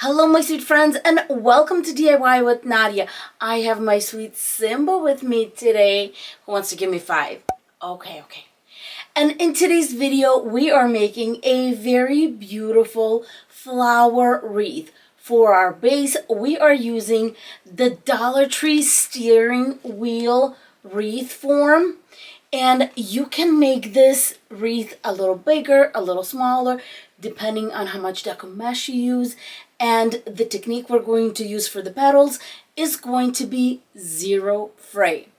Hello my sweet friends and welcome to DIY with Nadia. I have my sweet Simba with me today who wants to give me 5. Okay. And in today's video we are making a very beautiful flower wreath. For our base we are using the Dollar Tree steering wheel wreath form. And you can make this wreath a little bigger, a little smaller, depending on how much Deco Mesh you use. And the technique we're going to use for the petals is going to be zero fray.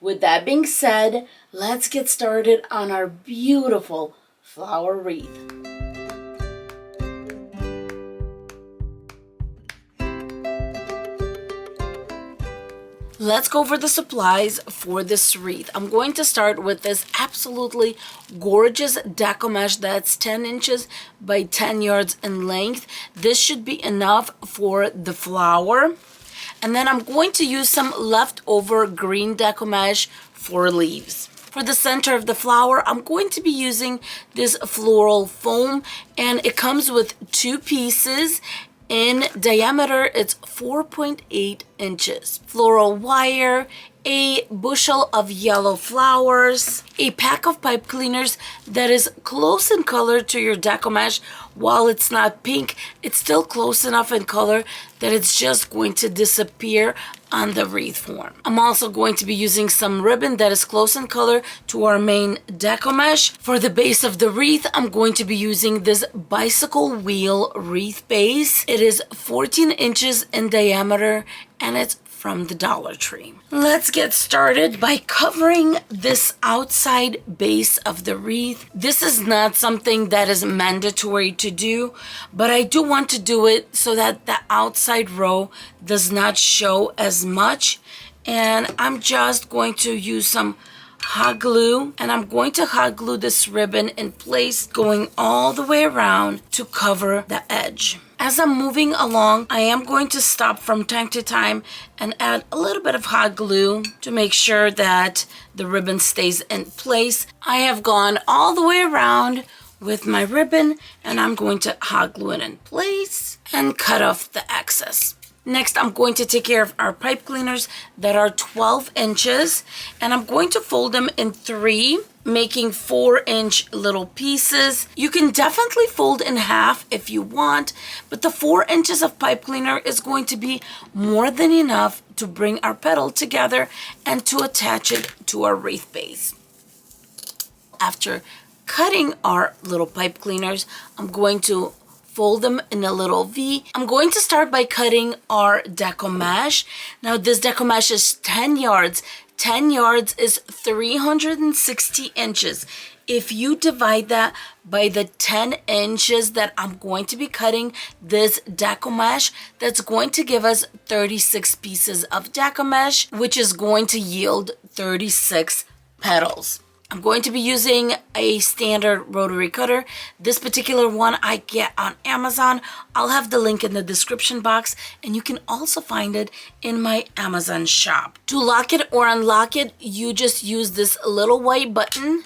With that being said, let's get started on our beautiful flower wreath. Let's go over the supplies for this wreath. I'm going to start with this absolutely gorgeous Deco Mesh that's 10 inches by 10 yards in length. This should be enough for the flower. And then I'm going to use some leftover green Deco Mesh for leaves. For the center of the flower, I'm going to be using this floral foam, and it comes with 2 pieces. In diameter, it's 4.8 inches. Floral wire, a bushel of yellow flowers, a pack of pipe cleaners that is close in color to your Deco Mesh. While it's not pink, it's still close enough in color that it's just going to disappear on the wreath form. I'm also going to be using some ribbon that is close in color to our main Deco Mesh. For the base of the wreath, I'm going to be using this bicycle wheel wreath base. It is 14 inches in diameter and it's from the Dollar Tree. Let's get started by covering this outside base of the wreath. This is not something that is mandatory to do, but I do want to do it so that the outside row does not show as much. And I'm just going to use some hot glue, and I'm going to hot glue this ribbon in place going all the way around to cover the edge. As I'm moving along, I am going to stop from time to time and add a little bit of hot glue to make sure that the ribbon stays in place. I have gone all the way around with my ribbon, and I'm going to hot glue it in place and cut off the excess. Next, I'm going to take care of our pipe cleaners that are 12 inches, and I'm going to fold them in 3, making 4-inch little pieces. You can definitely fold in half if you want, but the 4 inches of pipe cleaner is going to be more than enough to bring our petal together and to attach it to our wreath base. After cutting our little pipe cleaners, I'm going to fold them in a little V. I'm going to start by cutting our Deco Mesh. Now this Deco Mesh is 10 yards. 10 yards is 360 inches. If you divide that by the 10 inches that I'm going to be cutting this Deco Mesh, that's going to give us 36 pieces of Deco Mesh, which is going to yield 36 petals. I'm going to be using a standard rotary cutter. This particular one I get on Amazon. I'll have the link in the description box, and you can also find it in my Amazon shop. To lock it or unlock it, you just use this little white button,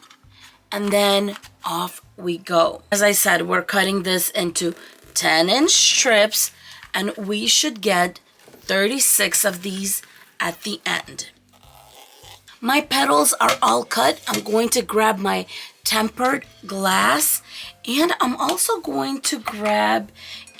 and then off we go. As I said, we're cutting this into 10-inch strips, and we should get 36 of these at the end. My petals are all cut. I'm going to grab my tempered glass, and I'm also going to grab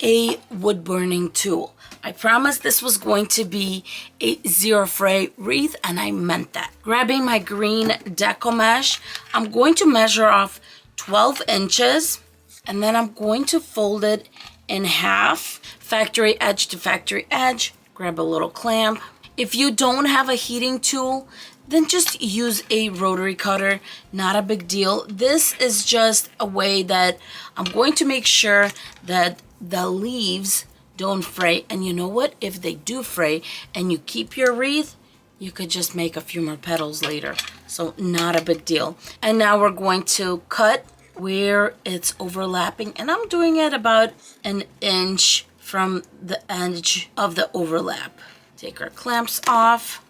a wood burning tool. I promised this was going to be a zero fray wreath, and I meant that. Grabbing my green Deco Mesh, I'm going to measure off 12 inches, and then I'm going to fold it in half, factory edge to factory edge. Grab a little clamp. If you don't have a heating tool, then just use a rotary cutter. Not a big deal. This is just a way that I'm going to make sure that the leaves don't fray. And you know what? If they do fray and you keep your wreath, you could just make a few more petals later. So not a big deal. And now we're going to cut where it's overlapping. And I'm doing it about 1 inch from the edge of the overlap. Take our clamps off.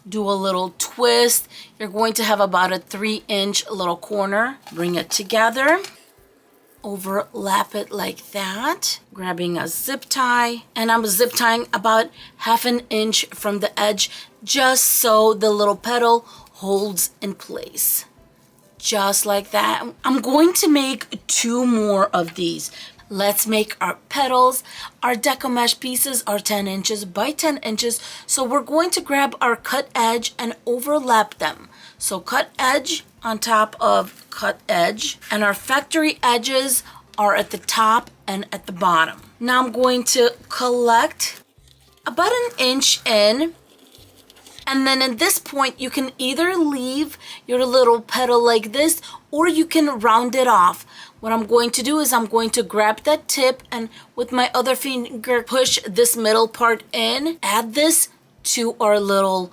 Do a little twist. You're going to have about a 3-inch little corner. Bring it together. overlap it like that, grabbing a zip tie, and I'm zip tying about 1/2 inch from the edge just so the little petal holds in place. Just like that. I'm going to make 2 more of these. Let's make our petals. Our Deco Mesh pieces are 10 inches by 10 inches. So we're going to grab our cut edge and overlap them. So cut edge on top of cut edge. And our factory edges are at the top and at the bottom. Now I'm going to collect about 1 inch in. And then at this point, you can either leave your little petal like this, or you can round it off. What I'm going to do is I'm going to grab that tip and with my other finger, push this middle part in, add this to our little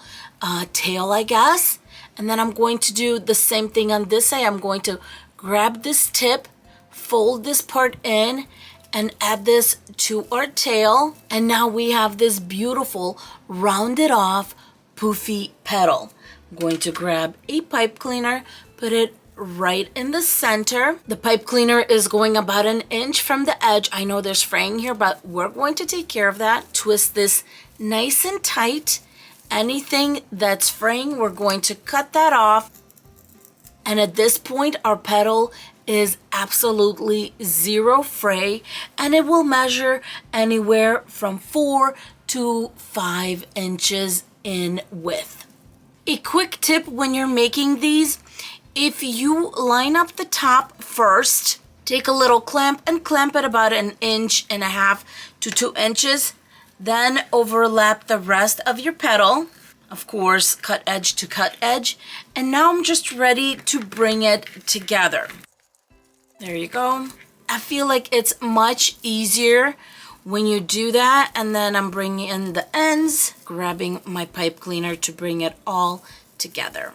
tail, I guess. And then I'm going to do the same thing on this side. I'm going to grab this tip, fold this part in, and add this to our tail. And now we have this beautiful rounded off poofy petal. I'm going to grab a pipe cleaner, put it right in the center. The pipe cleaner is going about 1 inch from the edge. I know there's fraying here, but we're going to take care of that. Twist this nice and tight. Anything that's fraying, we're going to cut that off. And at this point, our petal is absolutely 0 fray, and it will measure anywhere from 4 to 5 inches in width. A quick tip when you're making these, if you line up the top first, take a little clamp and clamp it about 1.5 inches to 2 inches, then overlap the rest of your petal, of course cut edge to cut edge, and now I'm just ready to bring it together. There you go. I feel like it's much easier when you do that, and then I'm bringing in the ends, grabbing my pipe cleaner to bring it all together.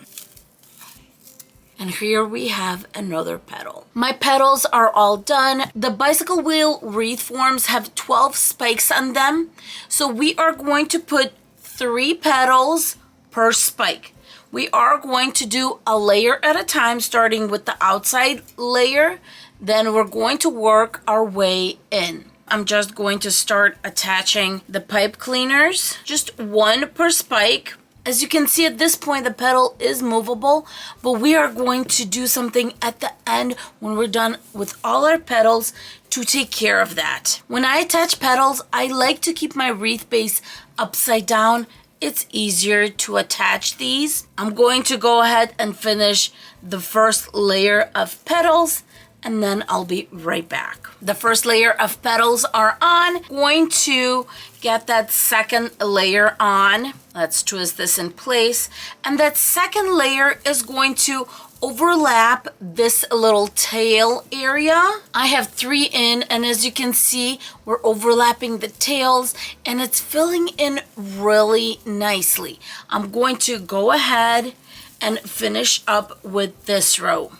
And here we have another petal. My petals are all done. The bicycle wheel wreath forms have 12 spikes on them. So we are going to put 3 petals per spike. We are going to do a layer at a time, starting with the outside layer. Then we're going to work our way in. I'm just going to start attaching the pipe cleaners, just 1 per spike. As you can see at this point, the petal is movable, but we are going to do something at the end when we're done with all our petals to take care of that. When I attach petals, I like to keep my wreath base upside down. It's easier to attach these. I'm going to go ahead and finish the first layer of petals, and then I'll be right back. The first layer of petals are on. Going to get that second layer on. Let's twist this in place. And that second layer is going to overlap this little tail area. I have 3 in, and as you can see, we're overlapping the tails and it's filling in really nicely. I'm going to go ahead and finish up with this row.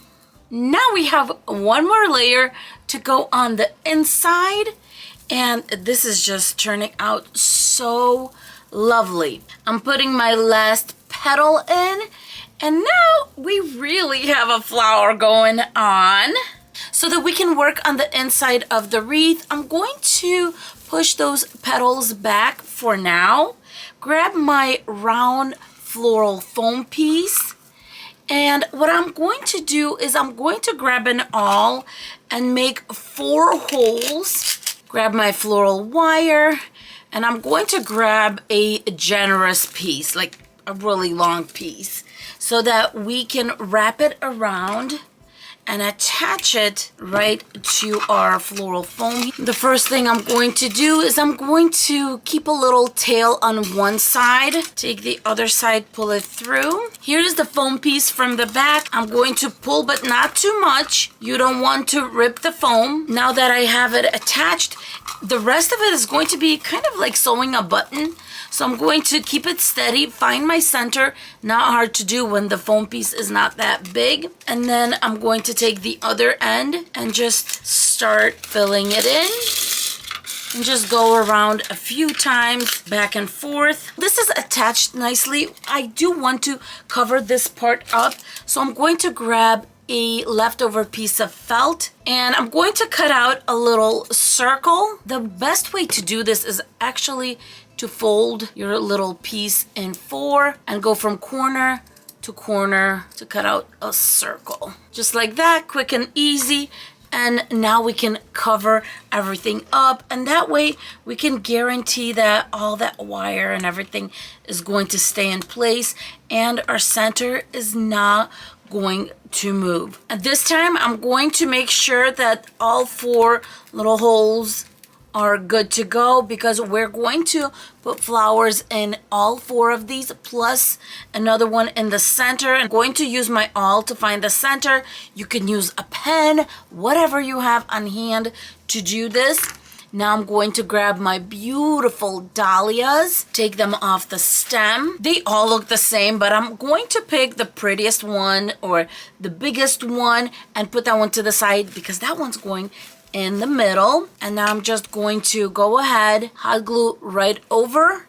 Now we have 1 more layer to go on the inside, and this is just turning out so lovely. I'm putting my last petal in, and now we really have a flower going on. So that we can work on the inside of the wreath, I'm going to push those petals back for now, grab my round floral foam piece, and what I'm going to do is I'm going to grab an awl and make 4 holes. Grab my floral wire, and I'm going to grab a generous piece, like a really long piece, so that we can wrap it around and attach it right to our floral foam. The first thing I'm going to do is I'm going to keep a little tail on one side, take the other side, pull it through. Here's the foam piece from the back. I'm going to pull, but not too much. You don't want to rip the foam. Now that I have it attached, the rest of it is going to be kind of like sewing a button. So I'm going to keep it steady, find my center, not hard to do when the foam piece is not that big. And then I'm going to take the other end and just start filling it in. And just go around a few times, back and forth. This is attached nicely. I do want to cover this part up, so I'm going to grab a leftover piece of felt, and I'm going to cut out a little circle. The best way to do this is actually to fold your little piece in 4 and go from corner to corner to cut out a circle. Just like that, quick and easy. And now we can cover everything up, and that way we can guarantee that all that wire and everything is going to stay in place and our center is not going to move. At this time, I'm going to make sure that all 4 little holes are good to go, because we're going to put flowers in all 4 of these, plus another one in the center. I'm going to use my awl to find the center. You can use a pen, whatever you have on hand to do this. Now I'm going to grab my beautiful dahlias, take them off the stem. They all look the same, but I'm going to pick the prettiest one or the biggest one and put that one to the side, because that one's going in the middle. And now I'm just going to go ahead, hot glue right over,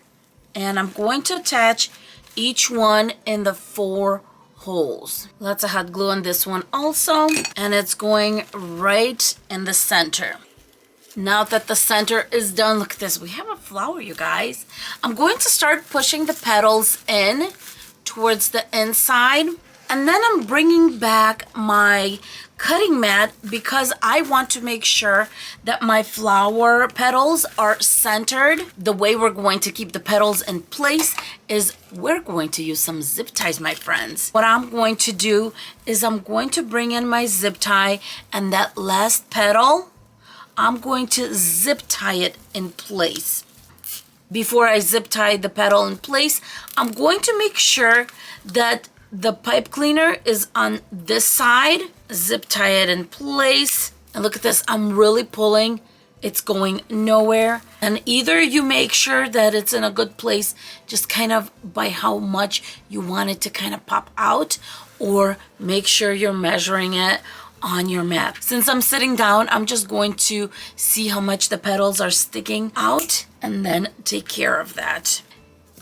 and I'm going to attach each one in the 4 holes. Lots of hot glue on this one also, and it's going right in the center. Now that the center is done, look at this, we have a flower, you guys. I'm going to start pushing the petals in towards the inside, and then I'm bringing back my cutting mat because I want to make sure that my flower petals are centered. The way we're going to keep the petals in place is we're going to use some zip ties, my friends. What I'm going to do is I'm going to bring in my zip tie, and that last petal, I'm going to zip tie it in place. Before I zip tie the petal in place, I'm going to make sure that the pipe cleaner is on this side. Zip tie it in place. And look at this, I'm really pulling. It's going nowhere. And either you make sure that it's in a good place, just kind of by how much you want it to kind of pop out, or make sure you're measuring it on your map. Since I'm sitting down, I'm just going to see how much the petals are sticking out and then take care of that.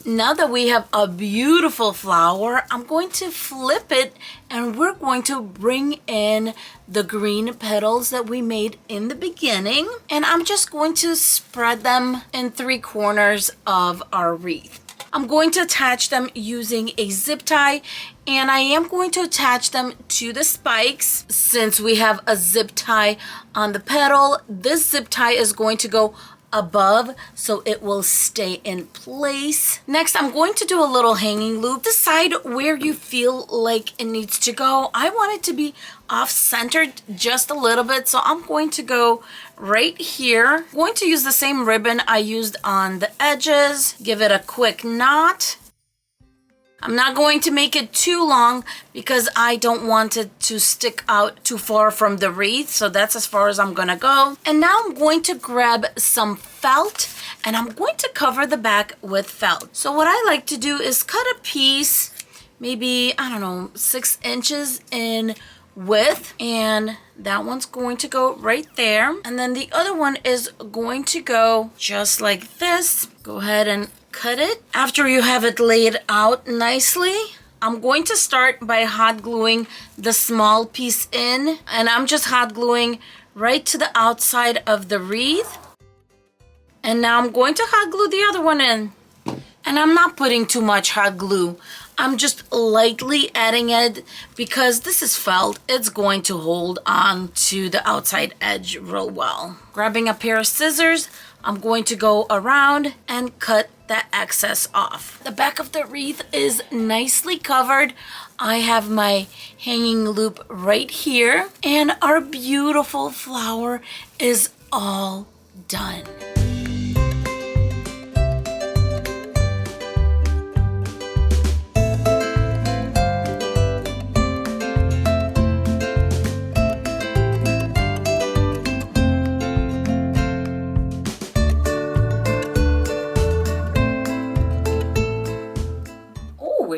Now that we have a beautiful flower, I'm going to flip it, and we're going to bring in the green petals that we made in the beginning, and I'm just going to spread them in 3 corners of our wreath. I'm going to attach them using a zip tie, and I am going to attach them to the spikes. Since we have a zip tie on the petal, this zip tie is going to go above so it will stay in place. Next, I'm going to do a little hanging loop. Decide where you feel like it needs to go. I want it to be off-centered just a little bit, so I'm going to go right here. I'm going to use the same ribbon I used on the edges. Give it a quick knot. I'm not going to make it too long because I don't want it to stick out too far from the wreath. So that's as far as I'm gonna go. And now I'm going to grab some felt, and I'm going to cover the back with felt. So what I like to do is cut a piece, maybe, I don't know, 6 inches in width, and that one's going to go right there. And then the other one is going to go just like this. Go ahead and cut it. After you have it laid out nicely, I'm going to start by hot gluing the small piece in, and I'm just hot gluing right to the outside of the wreath. And now I'm going to hot glue the other one in, and I'm not putting too much hot glue. I'm just lightly adding it because this is felt. It's going to hold on to the outside edge real well. Grabbing a pair of scissors, I'm going to go around and cut that excess off. The back of the wreath is nicely covered. I have my hanging loop right here, and our beautiful flower is all done.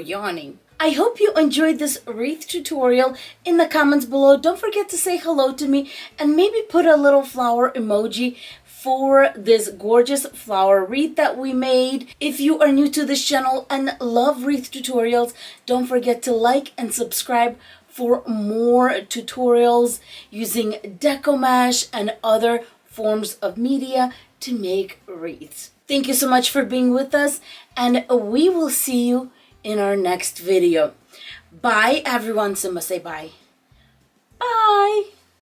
Yawning. I hope you enjoyed this wreath tutorial. In the comments below, don't forget to say hello to me and maybe put a little flower emoji for this gorgeous flower wreath that we made. If you are new to this channel and love wreath tutorials, don't forget to like and subscribe for more tutorials using Deco Mesh and other forms of media to make wreaths. Thank you so much for being with us, and we will see you in our next video. Bye, everyone. Simba, say bye. Bye.